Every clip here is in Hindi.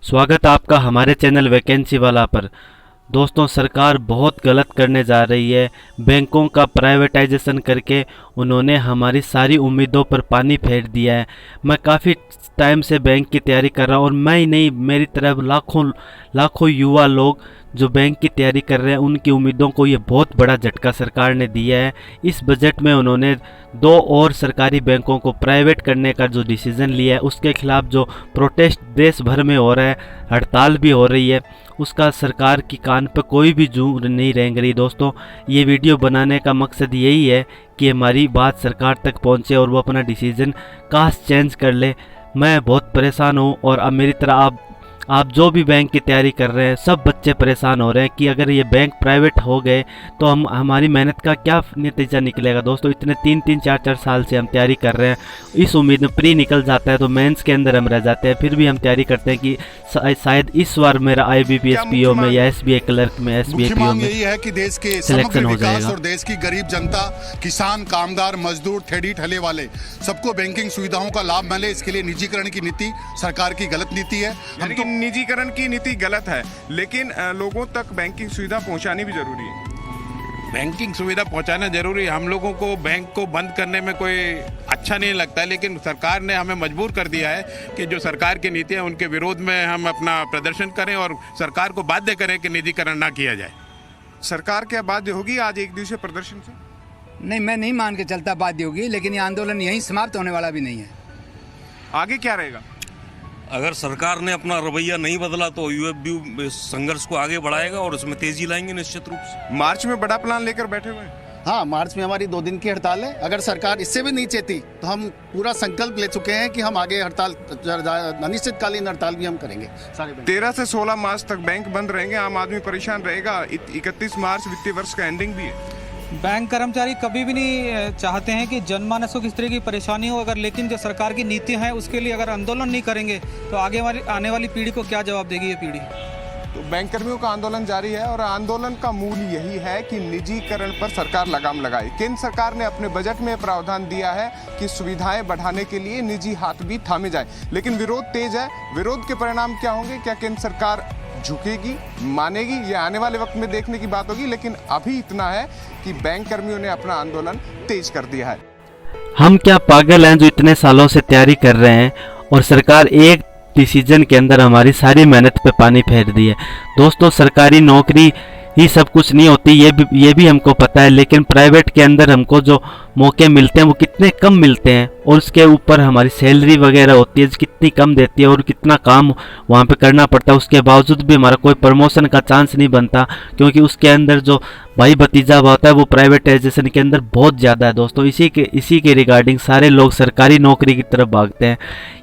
स्वागत है आपका हमारे चैनल वैकेंसी वाला पर। दोस्तों, सरकार बहुत गलत करने जा रही है। बैंकों का प्राइवेटाइजेशन करके उन्होंने हमारी सारी उम्मीदों पर पानी फेर दिया है। मैं काफ़ी टाइम से बैंक की तैयारी कर रहा हूँ और मैं ही नहीं, मेरी तरफ लाखों युवा लोग जो बैंक की तैयारी कर रहे हैं, उनकी उम्मीदों को ये बहुत बड़ा झटका सरकार ने दिया है। इस बजट में उन्होंने 2 और सरकारी बैंकों को प्राइवेट करने का जो डिसीज़न लिया है, उसके खिलाफ जो प्रोटेस्ट देश भर में हो रहा है, हड़ताल भी हो रही है, उसका सरकार की कान पर कोई भी जू नहीं रेंग रही। दोस्तों, ये वीडियो बनाने का मकसद यही है कि हमारी बात सरकार तक पहुंचे और वो अपना डिसीज़न काश चेंज कर ले। मैं बहुत परेशान हूँ और अब मेरी तरह आप जो भी बैंक की तैयारी कर रहे हैं, सब बच्चे परेशान हो रहे हैं कि अगर ये बैंक प्राइवेट हो गए तो हमारी मेहनत का क्या नतीजा निकलेगा। दोस्तों, इतने 3-3, 4-4 साल से हम तैयारी कर रहे हैं, इस उम्मीद में प्री निकल जाता है तो मेंस के अंदर हम रह जाते हैं। फिर भी हम तैयारी करते हैं कि शायद इस बार मेरा IBPS PO में या SBI क्लर्क में, SBI PO में यही है कि देश के सिलेक्शन हो जाएगा और देश की गरीब जनता, किसान, कामगार, मजदूर, ठेठी ठेले वाले सबको बैंकिंग सुविधाओं का लाभ मिले। इसके लिए निजीकरण की नीति सरकार की गलत नीति है। हम तो निजीकरण की नीति गलत है, लेकिन लोगों तक बैंकिंग सुविधा पहुंचानी भी जरूरी है। बैंकिंग सुविधा पहुंचाना जरूरी है। हम लोगों को बैंक को बंद करने में कोई अच्छा नहीं लगता है, लेकिन सरकार ने हमें मजबूर कर दिया है कि जो सरकार की नीति है उनके विरोध में हम अपना प्रदर्शन करें और सरकार को बाध्य करें कि निजीकरण ना किया जाए। सरकार क्या बाध्य होगी आज एक दिवसीय प्रदर्शन से? नहीं, मैं नहीं मान के चलता बाध्य होगी, लेकिन ये आंदोलन यहीं समाप्त होने वाला भी नहीं है। आगे क्या रहेगा? अगर सरकार ने अपना रवैया नहीं बदला तो UFB संघर्ष को आगे बढ़ाएगा और उसमें तेजी लाएंगे निश्चित रूप से। मार्च में बड़ा प्लान लेकर बैठे हुए हैं। हाँ, मार्च में हमारी 2 दिन की हड़ताल है। अगर सरकार इससे भी नहीं चेती तो हम पूरा संकल्प ले चुके हैं कि हम आगे हड़ताल, अनिश्चितकालीन हड़ताल भी हम करेंगे। सारे 13 से 16 मार्च तक बैंक बंद रहेंगे, आम आदमी परेशान रहेगा। 31 मार्च वित्तीय वर्ष का एंडिंग भी है। बैंक कर्मचारी कभी भी नहीं चाहते हैं कि जनमानस को किस तरह की परेशानी हो, अगर लेकिन जो सरकार की नीति है उसके लिए अगर आंदोलन नहीं करेंगे तो आने वाली पीढ़ी को क्या जवाब देगी ये पीढ़ी। तो बैंक कर्मियों का आंदोलन जारी है और आंदोलन का मूल यही है कि निजीकरण पर सरकार लगाम लगाए। केंद्र सरकार ने अपने बजट में प्रावधान दिया है कि सुविधाएं बढ़ाने के लिए निजी हाथ भी थामे जाए, लेकिन विरोध तेज है। विरोध के परिणाम क्या होंगे? क्या केंद्र सरकार झुकेगी, मानेगी? ये आने वाले वक्त में देखने की बात होगी, लेकिन अभी इतना है कि बैंक कर्मियों ने अपना आंदोलन तेज कर दिया है। हम क्या पागल हैं जो इतने सालों से तैयारी कर रहे हैं और सरकार एक डिसीजन के अंदर हमारी सारी मेहनत पे पानी फेर दी है। दोस्तों, सरकारी नौकरी ही सब कुछ नहीं होती, ये भी हमको पता है, लेकिन प्राइवेट के अंदर हमको जो मौके मिलते हैं वो कितने कम मिलते हैं और उसके ऊपर हमारी सैलरी वगैरह होती है कितनी कम देती है और कितना काम वहाँ पे करना पड़ता है। उसके बावजूद भी हमारा कोई प्रमोशन का चांस नहीं बनता, क्योंकि उसके अंदर जो भाई भतीजा होता है वो प्राइवेटाइजेशन के अंदर बहुत ज़्यादा है। दोस्तों, इसी के रिगार्डिंग सारे लोग सरकारी नौकरी की तरफ भागते हैं।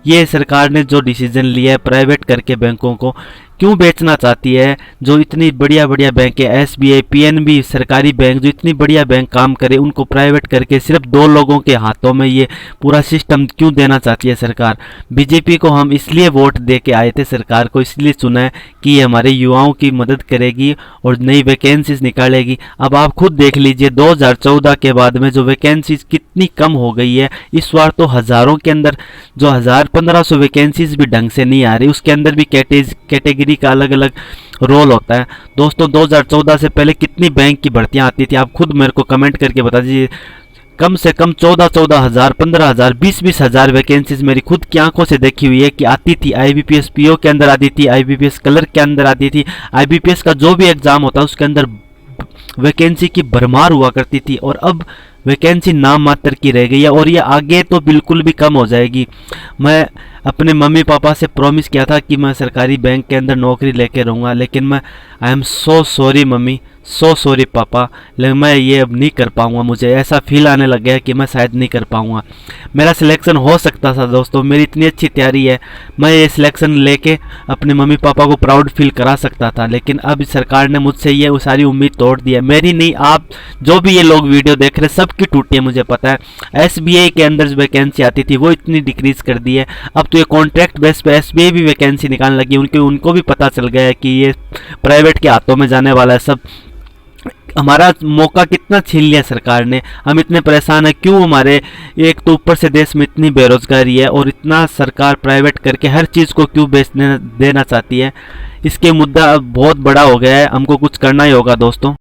ये सरकार ने जो डिसीजन लिया है प्राइवेट करके बैंकों को क्यों बेचना चाहती है? जो इतनी बढ़िया बैंक है, SBI, PNB, सरकारी बैंक, जो इतनी बढ़िया बैंक काम करे, उनको प्राइवेट करके सिर्फ 2 लोगों के हाथों में ये पूरा सिस्टम क्यों देना चाहती है सरकार? BJP को हम इसलिए वोट दे के आए थे, सरकार को इसलिए चुना है कि ये हमारे युवाओं की मदद करेगी और नई वैकेंसीज निकालेगी। अब आप खुद देख लीजिए 2014 के बाद में जो वैकेंसीज कितनी कम हो गई है। इस बार तो हज़ारों के अंदर जो 1500 वैकेंसीज भी ढंग से नहीं आ रही, उसके अंदर भी कैटेगरी का अलग अलग रोल होता है। दोस्तों, 2014 से पहले कितनी बैंक की भर्तियां आती थी? आप खुद मेरे को कमेंट करके बता दीजिए। कम से कम 14 हज़ार, 15 हज़ार, 20 हज़ार वैकेंसीज मेरी खुद की आंखों से देखी हुई है कि आती थी। IBPS PO के अंदर आती थी, IBPS क्लर्क के अंदर आती थी, IBPS का जो भी एग्जाम होता है उसके अंदर वैकेंसी की भरमार हुआ करती थी और अब वैकेंसी नाम मात्र की रह गई है और ये आगे तो बिल्कुल भी कम हो जाएगी। मैं अपने मम्मी पापा से प्रॉमिस किया था कि मैं सरकारी बैंक के अंदर नौकरी लेके रहूँगा, लेकिन मैं I am so sorry mummy, so sorry पापा, लेकिन मैं ये अब नहीं कर पाऊँगा। मुझे ऐसा फील आने लग गया कि मैं शायद नहीं कर पाऊँगा। मेरा सिलेक्शन हो सकता था दोस्तों, मेरी इतनी अच्छी तैयारी है, मैं ये सिलेक्शन लेके अपने मम्मी पापा को प्राउड फील करा सकता था, लेकिन अब सरकार ने मुझसे ये सारी उम्मीद तोड़ दी है। मेरी नहीं, आप जो भी ये लोग वीडियो देख रहे हैं सबकी टूटी है, मुझे पता है। SBI के अंदर जो वैकेंसी आती थी वो इतनी डिक्रीज कर दी है। अब तो ये कॉन्ट्रैक्ट बेस पे SBI भी वैकेंसी निकालने लगी, उनको भी पता चल गया है कि ये प्राइवेट के हाथों में जाने वाला है सब। हमारा मौका कितना छीन लिया सरकार ने। हम इतने परेशान हैं क्यों? हमारे एक तो ऊपर से देश में इतनी बेरोजगारी है और इतना सरकार प्राइवेट करके हर चीज़ को क्यों बेचने देना चाहती है। इसके मुद्दा अब बहुत बड़ा हो गया है, हमको कुछ करना ही होगा दोस्तों।